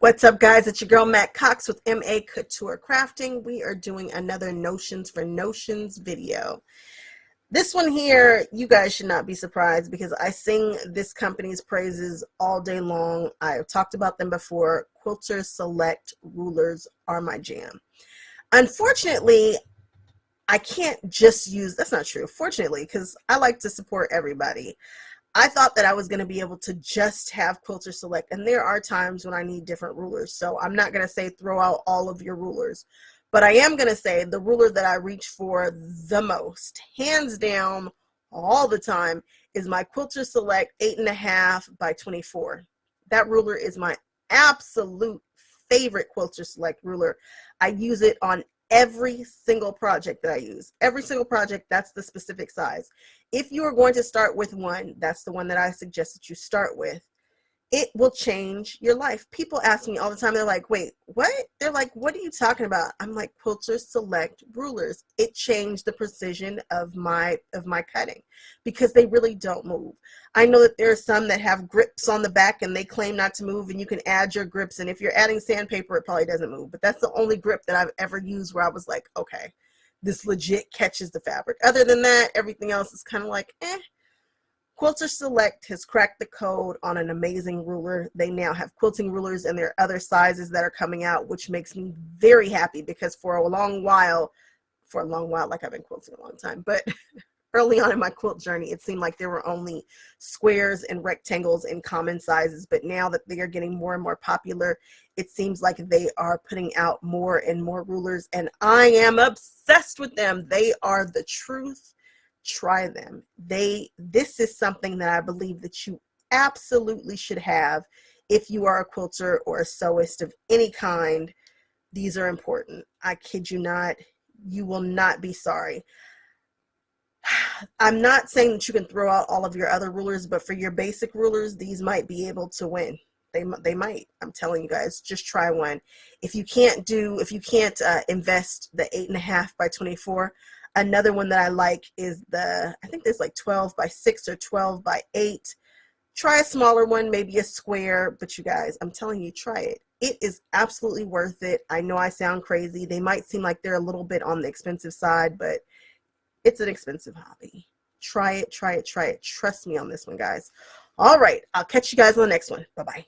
What's up, guys? It's your girl Matt Cox with Maccouture Crafting. We are doing another Notions for Notions video. This one here, you guys should not be surprised because I sing this company's praises all day long. I've talked about them before. Quilter Select rulers are my jam. Unfortunately, I can't just use, that's not true, fortunately, because I like to support everybody. I thought that I was going to be able to just have Quilter Select, and there are times when I need different rulers, so I'm not going to say throw out all of your rulers, but I am going to say the ruler that I reach for the most, hands down, all the time, is my Quilter Select 8.5 by 24. That ruler is my absolute favorite Quilter Select ruler. I use it on every single project that I use. Every single project, that's the specific size. If you are going to start with one, that's the one that I suggest that you start with. It will change your life. People ask me all the time, they're like, wait, what? They're like, what are you talking about? I'm like, Quilter Select rulers. It changed the precision of my cutting because they really don't move. I know that there are some that have grips on the back and they claim not to move, and you can add your grips, and if you're adding sandpaper, it probably doesn't move. But that's the only grip that I've ever used where I was like, okay, this legit catches the fabric. Other than that, everything else is kind of like, eh. Quilter Select has cracked the code on an amazing ruler. They now have quilting rulers, and there are other sizes that are coming out, which makes me very happy because for a long while, like I've been quilting a long time, but early on in my quilt journey, it seemed like there were only squares and rectangles in common sizes, but now that they are getting more and more popular, it seems like they are putting out more and more rulers, and I am obsessed with them. They are the truth. Try them. This is something that I believe that you absolutely should have if you are a quilter or a sewist of any kind. These are important. I kid you not. You will not be sorry. I'm not saying that you can throw out all of your other rulers, but for your basic rulers, these might be able to win. They might. I'm telling you guys, just try one. If you can't invest the 8.5 by 24, another one that I like is I think there's like 12 by 6 or 12 by 8. Try a smaller one, maybe a square, but you guys, I'm telling you, try it. It is absolutely worth it. I know I sound crazy. They might seem like they're a little bit on the expensive side, but it's an expensive hobby. Try it, try it, try it. Trust me on this one, guys. All right, I'll catch you guys on the next one. Bye-bye.